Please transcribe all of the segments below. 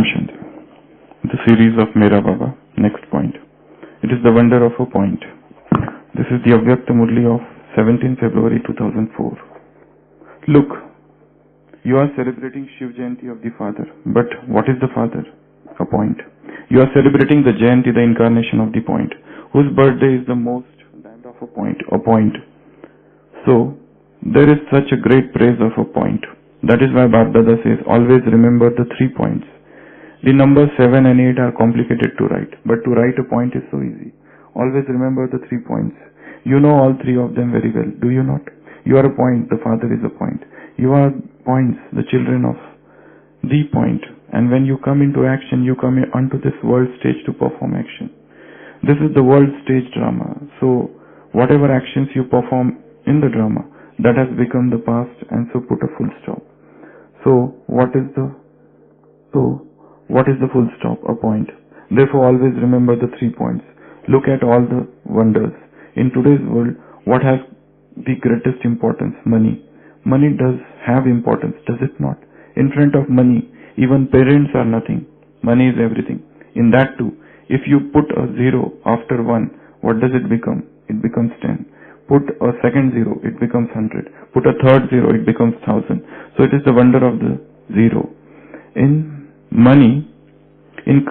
Shanti. The series of Mera Baba. Next point. It is the wonder of a point. This is the Avyakta Murli of 17 February 2004. Look, you are celebrating Shiv Jayanti of the Father. But what is the Father? A point. You are celebrating the Jayanti, the incarnation of the point. Whose birthday is the most damned of a point? A point. So, there is such a great praise of a point. That is why Bab Dada says, always remember the 3 points. The numbers 7 and 8 are complicated to write, but to write a point is so easy. Always remember the 3 points. You know all 3 of them very well, do you not? You are a point, the Father is a point. You are points, the children of the point. And when you come into action, you come onto this world stage to perform action. This is the world stage drama. So, whatever actions you perform in the drama, that has become the past, and so put a full stop. So, what is the full stop? A point. Therefore, always remember the 3 points. Look at all the wonders. In today's world, what has the greatest importance? Money. Money does have importance, does it not? In front of money, even parents are nothing. Money is everything. In that too, if you put a 0 after 1, what does it become? It becomes 10. Put a second 0, it becomes 100. Put a third 0, it becomes 1000. So it is the wonder of the 0. In money, it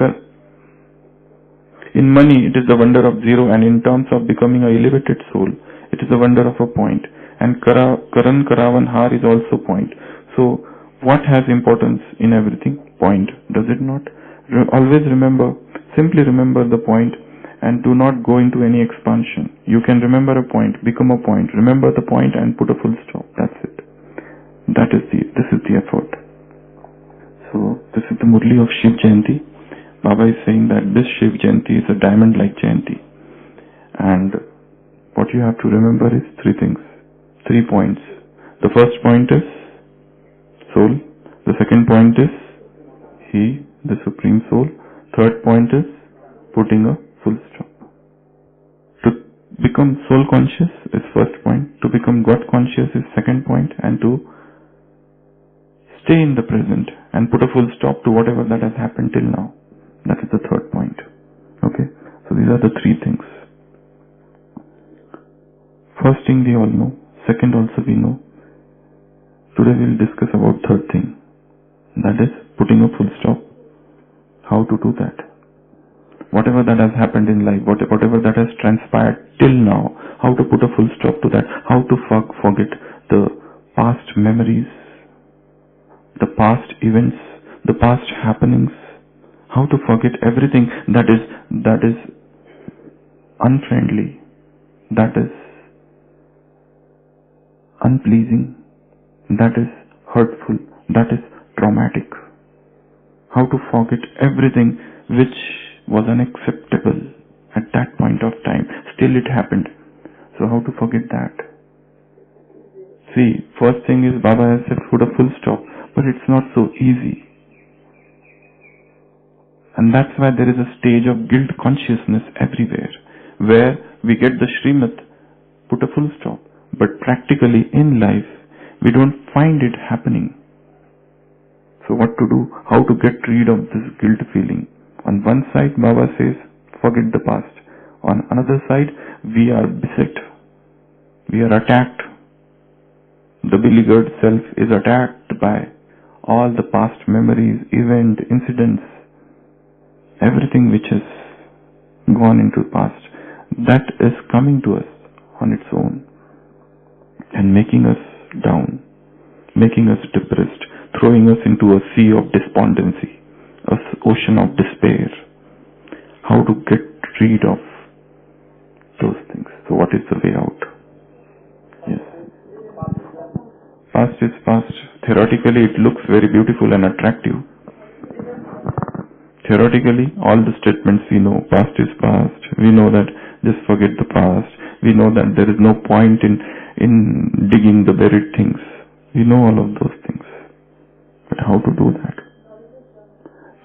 is the wonder of 0, and in terms of becoming an elevated soul, it is the wonder of a point. And Karan Karavan Har is also point. So what has importance in everything? Point. Does it not? Always remember, simply remember the point, and do not go into any expansion. You can remember a point, become a point, remember the point and put a full stop. That's it. This is the effort. So, this is the Murli of Shiv Jayanti. Baba is saying that this Shiv Jayanti is a diamond-like Jayanti. And what you have to remember is 3 things. 3 points. The first point is soul. The second point is He, the Supreme Soul. Third point is putting a full stop. To become soul conscious is first point. To become God conscious is second point. And to stay in the present and put a full stop to whatever that has happened till now. That is the third point. Okay? So these are the 3 things. First thing we all know. Second also we know. Today we will discuss about third thing. That is putting a full stop. How to do that. Whatever that has happened in life, whatever that has transpired till now, how to put a full stop to that, how to forget the past memories, the past events, the past happenings, how to forget everything that is unfriendly, that is unpleasing, that is hurtful, that is traumatic. How to forget everything which was unacceptable at that point of time. Still it happened. So how to forget that? See, first thing is Baba has said put a full stop. But it's not so easy. And that's why there is a stage of guilt consciousness everywhere. Where we get the Srimad, put a full stop. But practically in life, we don't find it happening. So what to do? How to get rid of this guilt feeling? On one side, Baba says, forget the past. On another side, we are beset. We are attacked. The beleaguered self is attacked by all the past memories, events, incidents, everything which has gone into the past. That is coming to us on its own and making us down, making us depressed, throwing us into a sea of despondency, an ocean of despair. How to get rid of those things? So what is the way out? Yes. Past is past. Theoretically it looks very beautiful and attractive. Theoretically, all the statements we know, past is past. We know that just forget the past. We know that there is no point in digging the buried things. We know all of those things. But how to do that?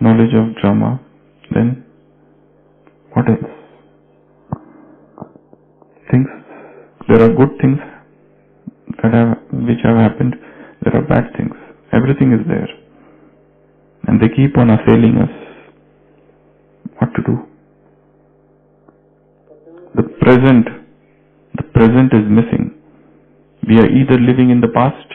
Knowledge of drama. Then, what else? Things. There are good things which have happened. There are bad things. Everything is there. and they keep on assailing us. What to do? The present is missing. We are either living in the past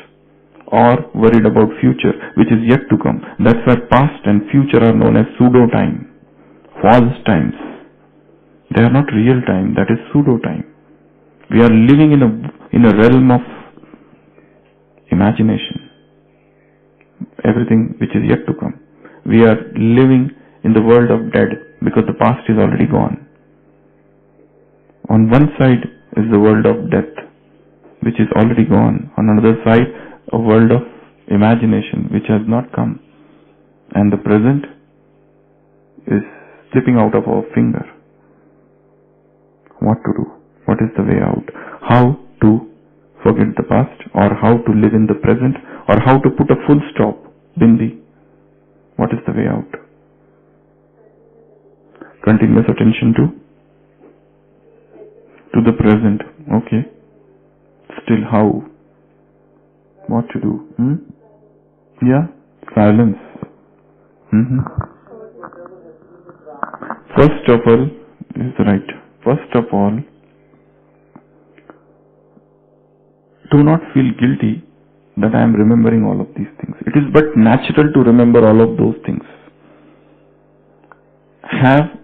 or worried about future, which is yet to come. That's why past and future are known as pseudo time, false times. They are not real time, that is pseudo time. We are living in a realm of imagination. Everything which is yet to come. We are living in the world of dead because the past is already gone. On one side is the world of death, which is already gone. On another side, a world of imagination, which has not come. And the present is slipping out of our finger. What to do? What is the way out? How to forget the past, or how to live in the present, or how to put a full stop? Bindi. What is the way out? Continuous attention to the present. Okay. Still how? What to do? Yeah? Silence. First of all, is right. First of all, do not feel guilty that I am remembering all of these things. It is but natural to remember all of those things. Have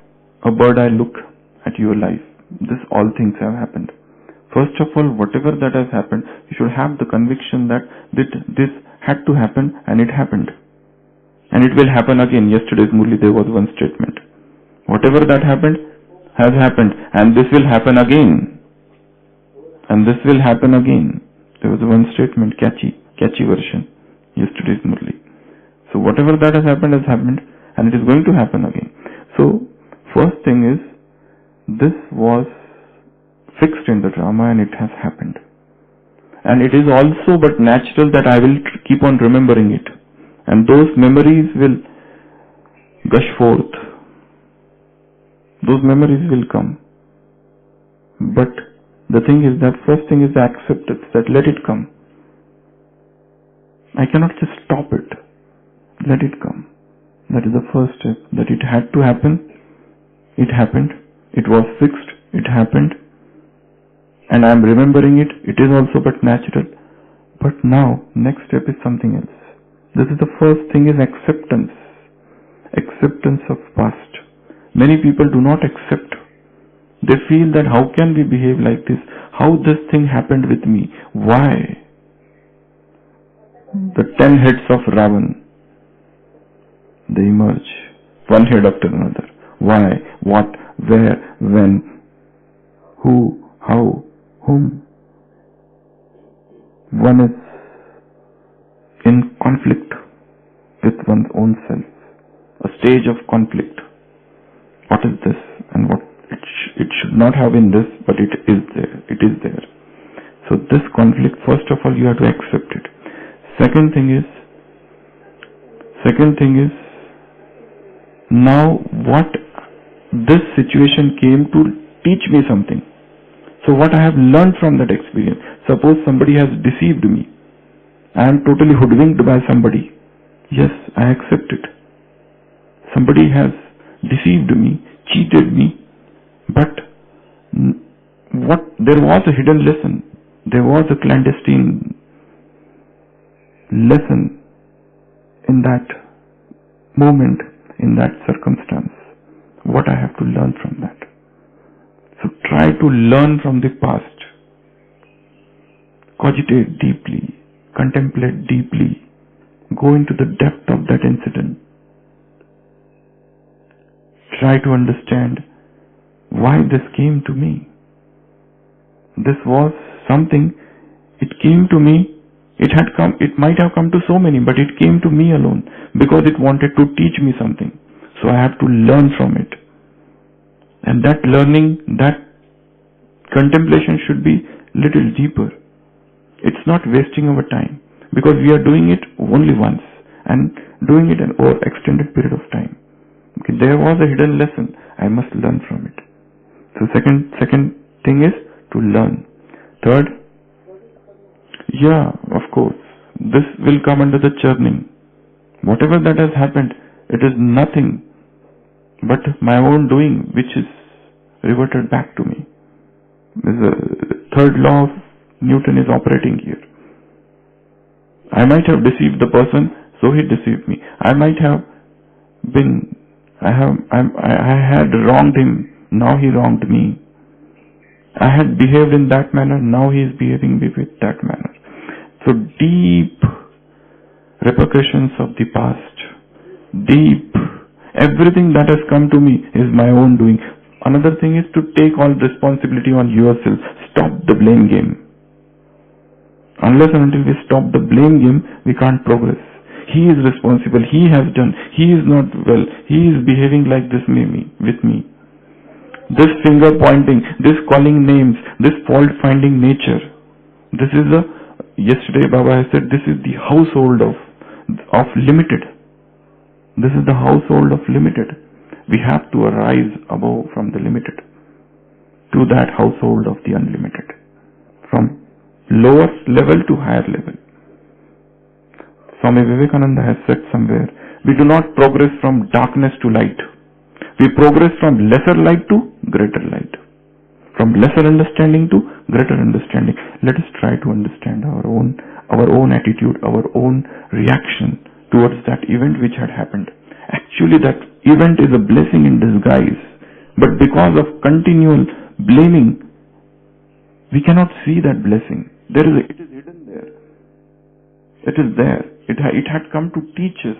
a bird eye look at your life. All things have happened. First of all, whatever that has happened, you should have the conviction that this had to happen and it happened. And it will happen again. Yesterday's Murli, there was one statement. Whatever that happened has happened, and this will happen again. And this will happen again. There was one statement, catchy version, yesterday's Murli. So whatever that has happened, and it is going to happen again. So, first thing is, this was fixed in the drama and it has happened. And it is also but natural that I will keep on remembering it. And those memories will gush forth. Those memories will come. But the thing is that first thing is the acceptance, that let it come. I cannot just stop it. Let it come. That is the first step. That it had to happen. It happened. It was fixed. It happened. And I am remembering it. It is also but natural. But now, next step is something else. This is the first thing is acceptance. Acceptance of past. Many people do not accept. They feel that how can we behave like this? How this thing happened with me? Why? The 10 heads of Ravan, they emerge, one head after another. Why? What? Where? When? Who? How? Whom? One is in conflict with one's own self. A stage of conflict. What is this? And what? It should not have been this, but it is there. It is there. So this conflict, first of all, you have to accept it. Second thing is, now what this situation came to teach me something. So what I have learned from that experience. Suppose somebody has deceived me. I am totally hoodwinked by somebody. Yes, I accept it. Somebody has deceived me, cheated me, but there was a hidden lesson. There was a clandestine lesson in that moment, in that circumstance. What I have to learn from that. So try to learn from the past. Cogitate deeply. Contemplate deeply. Go into the depth of that incident. Try to understand why this came to me. This was something, it came to me, it might have come to so many, but it came to me alone because it wanted to teach me something. So I have to learn from it. And that learning, that contemplation should be little deeper. It's not wasting our time because we are doing it only once and doing it an over extended period of time. Okay, there was a hidden lesson. I must learn from it. So second thing is to learn. Third, yeah, of course, this will come under the churning. Whatever that has happened, it is nothing but my own doing which is reverted back to me. The third law of Newton is operating here. I might have deceived the person, so he deceived me. I might have been, I had wronged him, now he wronged me. I had behaved in that manner, now he is behaving with that manner. So deep repercussions of the past, deep, everything that has come to me is my own doing. Another thing is to take all responsibility on yourself. Stop the blame game. Unless and until we stop the blame game, we can't progress. He is responsible, he has done, he is not well, he is behaving like this with me. This finger pointing, this calling names, this fault finding nature. This is yesterday Baba has said, this is the household of limited. This is the household of limited. We have to arise above from the limited to that household of the unlimited. From lower level to higher level. Swami Vivekananda has said somewhere, we do not progress from darkness to light. We progress from lesser light to greater light. From lesser understanding to greater understanding. Let us try to understand our own attitude, our own reaction towards that event which had happened. Actually, that event is a blessing in disguise. But because of continual blaming, we cannot see that blessing. It is hidden there. It is there. It had come to teach us.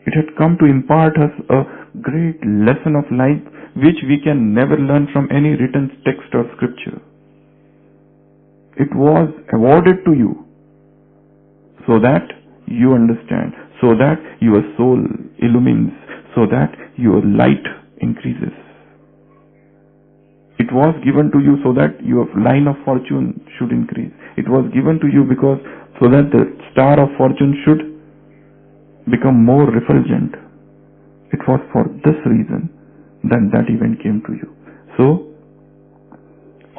It had come to impart us a great lesson of life which we can never learn from any written text or scripture. It was awarded to you so that you understand, so that your soul illumines, so that your light increases. It was given to you so that your line of fortune should increase. It was given to you so that the star of fortune should become more refulgent. It was for this reason that event came to you. So,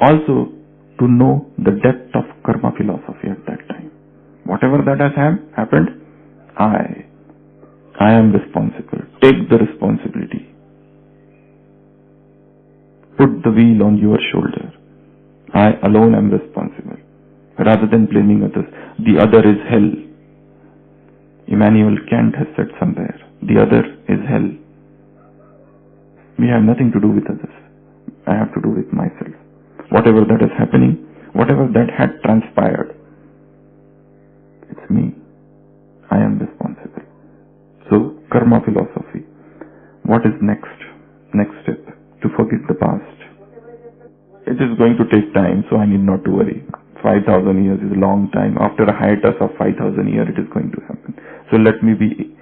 also to know the depth of karma philosophy at that time. Whatever that has happened, I am responsible. Take the responsibility. Put the wheel on your shoulder. I alone am responsible. Rather than blaming others. The other is hell. Immanuel Kant has said somewhere, the other is hell. We have nothing to do with others. I have to do with myself. Whatever that is happening, whatever that had transpired, it's me. I am responsible. So, karma philosophy. What is next? Next step. To forget the past. It is going to take time, so I need not to worry. 5,000 years is a long time. After a hiatus of 5,000 years, it is going to happen. So let me be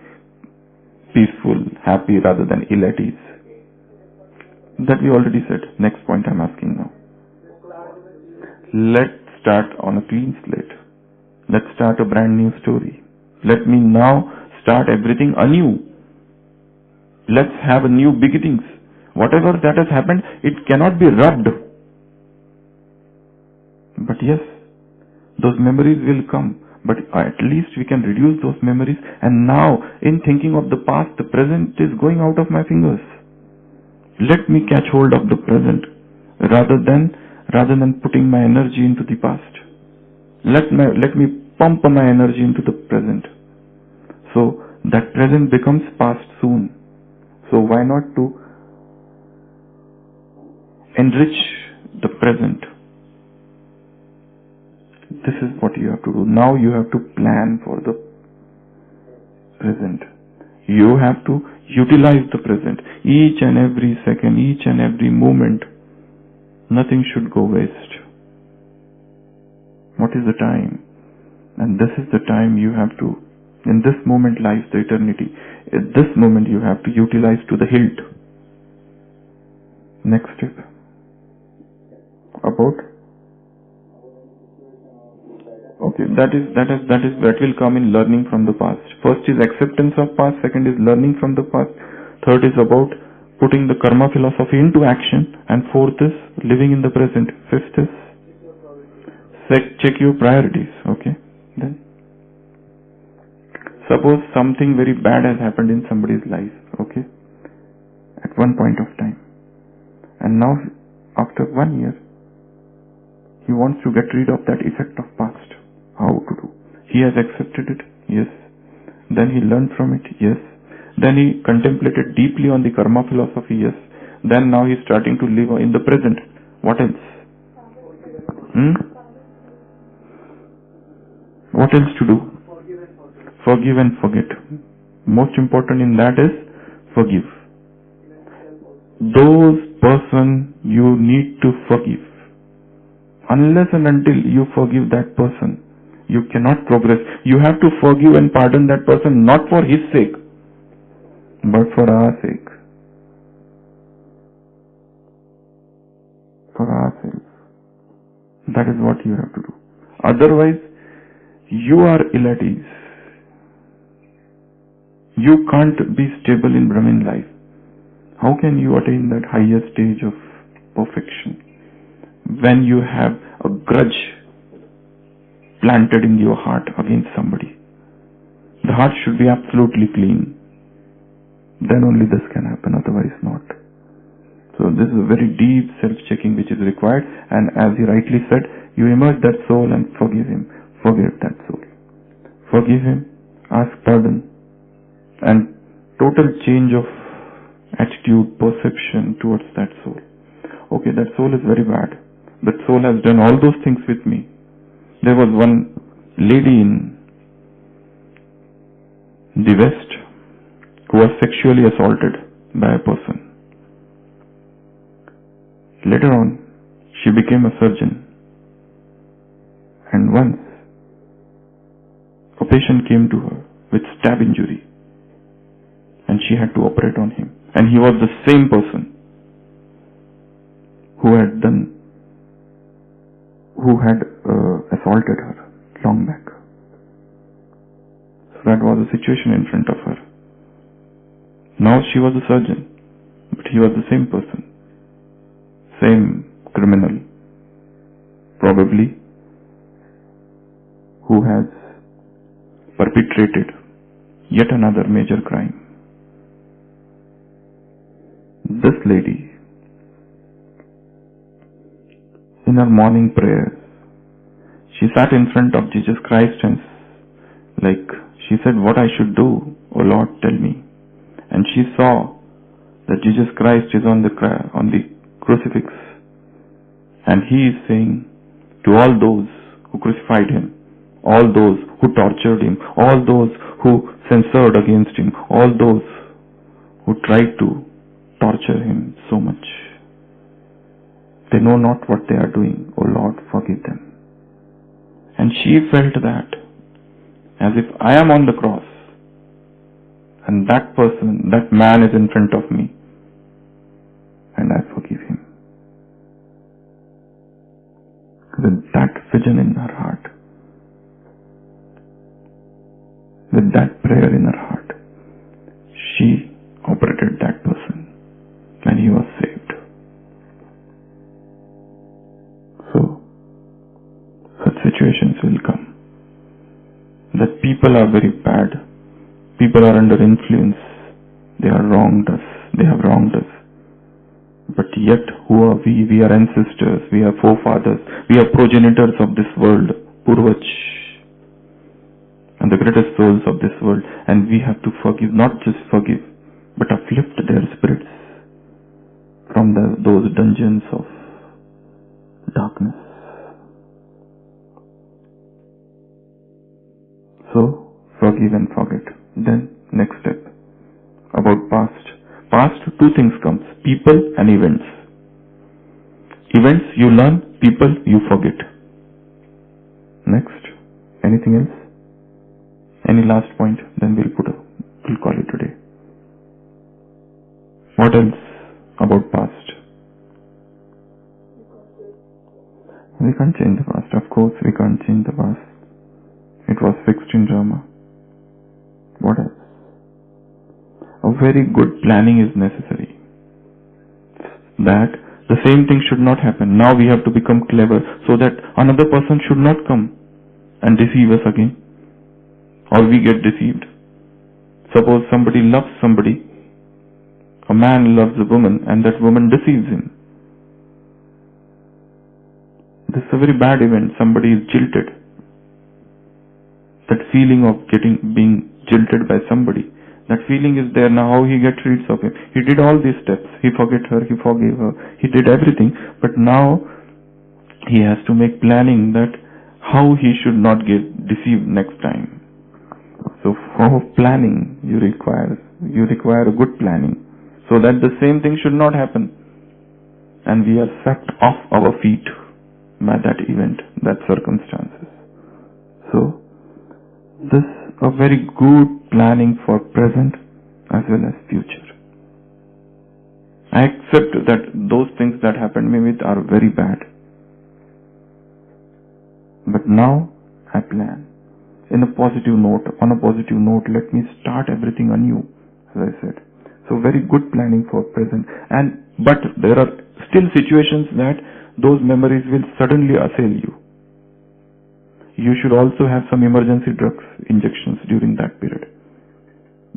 peaceful, happy rather than ill at ease. That we already said. Next point I'm asking now. Let's start on a clean slate. Let's start a brand new story. Let me now start everything anew. Let's have a new beginnings. Whatever that has happened, it cannot be rubbed. But yes, those memories will come. But at least we can reduce those memories. And now, in thinking of the past, the present is going out of my fingers. Let me catch hold of the present rather than putting my energy into the past. Let me pump my energy into the present. So that present becomes past soon. So why not to enrich the present? This is what you have to do. Now you have to plan for the present. You have to utilize the present. Each and every second, each and every moment, nothing should go waste. What is the time? And this is the time you have to, in this moment lies the eternity. At this moment you have to utilize to the hilt. Next step. About? Okay, that will come in learning from the past. First is acceptance of past, second is learning from the past, third is about putting the karma philosophy into action, and fourth is living in the present. Fifth is check your priorities. Okay, then Suppose something very bad has happened in somebody's life, okay, at one point of time. And now, after 1 year, he wants to get rid of that effect of past. How to do? He has accepted it, yes. Then he learned from it, yes. Then he contemplated deeply on the karma philosophy, yes. Then now he is starting to live in the present. What else? What else to do? Forgive and forget. Most important in that is forgive. Those person you need to forgive. Unless and until you forgive that person, you cannot progress. You have to forgive and pardon that person not for his sake, but for our sake. For ourselves. That is what you have to do. Otherwise, you are ill at ease. You can't be stable in Brahmin life. How can you attain that higher stage of perfection when you have a grudge planted in your heart against somebody? The heart should be absolutely clean. Then only this can happen, otherwise not. So this is a very deep self-checking which is required, and as he rightly said, you immerse that soul and forgive him. Forgive that soul. Forgive him, ask pardon, and total change of attitude, perception towards that soul. Okay, that soul is very bad. That soul has done all those things with me. There was one lady in the West who was sexually assaulted by a person. Later on, she became a surgeon. And once, a patient came to her with stab injury. And she had to operate on him. And he was the same person who had assaulted her long back. So that was the situation in front of her. Now she was a surgeon, but he was the same person. Same criminal, probably, who has perpetrated yet another major crime. This lady, in her morning prayers, she sat in front of Jesus Christ and she said, what I should do, O Lord, tell me. And she saw that Jesus Christ is on the crucifix, and he is saying to all those who crucified him, all those who tortured him, all those who censored against him, all those who tried to torture him so much, they know not what they are doing. O Lord, forgive them. And she felt that as if I am on the cross and that person, that man is in front of me, and I forgive him. With that vision in her heart, with that prayer in her heart, she operated that person and he was saved. So, such situations will come. That people are very bad. People are under influence. They have wronged us. But yet, who are we? We are ancestors, we are forefathers, we are progenitors of this world, Purvaj, and the greatest souls of this world. And we have to forgive, not just forgive, but uplift their spirits from those dungeons of darkness. So, forgive and forget. Then, next step, about past. Past, two things comes, people and events. Events you learn, people you forget. Next, anything else? Any last point? Then we'll call it today. What else about past? We can't change the past. Of course, we can't change the past. It was fixed in drama. What else? A very good planning is necessary. That the same thing should not happen. Now we have to become clever so that another person should not come and deceive us again. Or we get deceived. Suppose somebody loves somebody, a man loves a woman and that woman deceives him. This is a very bad event. Somebody is jilted. That feeling of being jilted by somebody, that feeling is there. Now how he gets rid of him? He did all these steps. He forget her, he forgave her, he did everything. But now he has to make planning that how he should not get deceived next time. So for planning, you require a good planning, so that the same thing should not happen. And we are swept off our feet by that event, that circumstances. So this a very good planning for present as well as future. I accept that those things that happened me with are very bad. But now I plan in a positive note. On a positive note, let me start everything anew, as I said. So very good planning for present. But there are still situations that those memories will suddenly assail you. You should also have some emergency drugs injections during that period.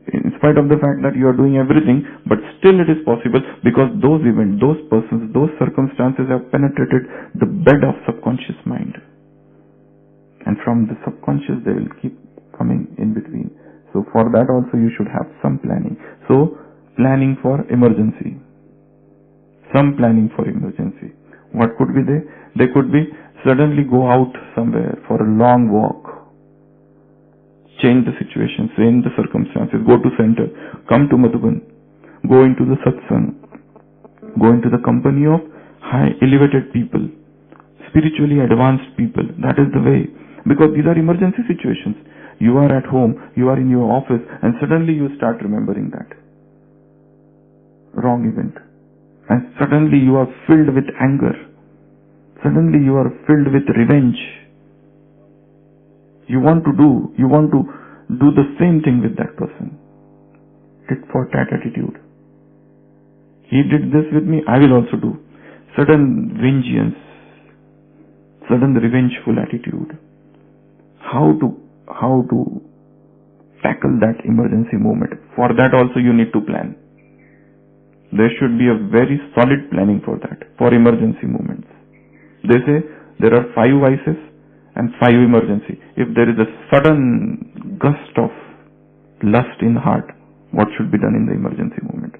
In spite of the fact that you are doing everything, but still it is possible, because those events, those persons, those circumstances have penetrated the bed of subconscious mind. And from the subconscious they will keep coming in between. So for that also you should have some planning. So planning for emergency. Some planning for emergency. What could be there? They could be suddenly go out somewhere for a long walk. Change the situation, change the circumstances, go to center, come to Madhuban, go into the satsang, go into the company of high elevated people, spiritually advanced people. That is the way. Because these are emergency situations. You are at home, you are in your office, and suddenly you start remembering that wrong event. And suddenly you are filled with anger. Suddenly you are filled with revenge. You want to do the same thing with that person. Tit for tat attitude. He did this with me, I will also do. Sudden vengeance, sudden revengeful attitude. How to tackle that emergency moment? For that also you need to plan. There should be a very solid planning for that, for emergency moments. They say there are 5 vices and 5 emergency. If there is a sudden gust of lust in heart, what should be done in the emergency moment?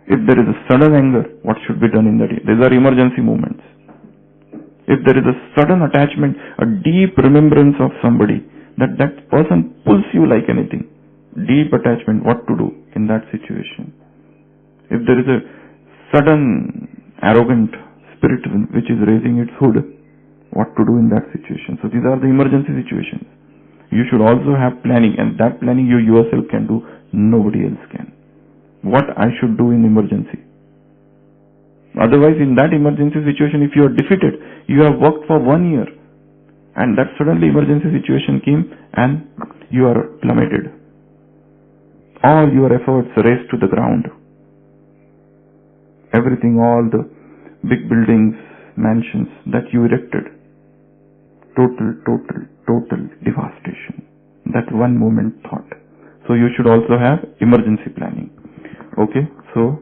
If there is a sudden anger, what should be done in that? These are emergency moments. If there is a sudden attachment, a deep remembrance of somebody, that person pulls you like anything, deep attachment, what to do in that situation? If there is a sudden arrogant spirit which is raising its hood, what to do in that situation? So these are the emergency situations. You should also have planning, and that planning you yourself can do, nobody else can. What I should do in emergency. Otherwise, in that emergency situation, if you are defeated, you have worked for 1 year, and that suddenly emergency situation came and you are plummeted. All your efforts raised to the ground. Everything, all the big buildings, mansions that you erected, total devastation. That one moment thought. So you should also have emergency planning. Okay, so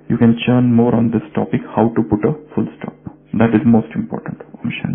you can churn more on this topic, how to put a full stop. That is most important. Om Shanti.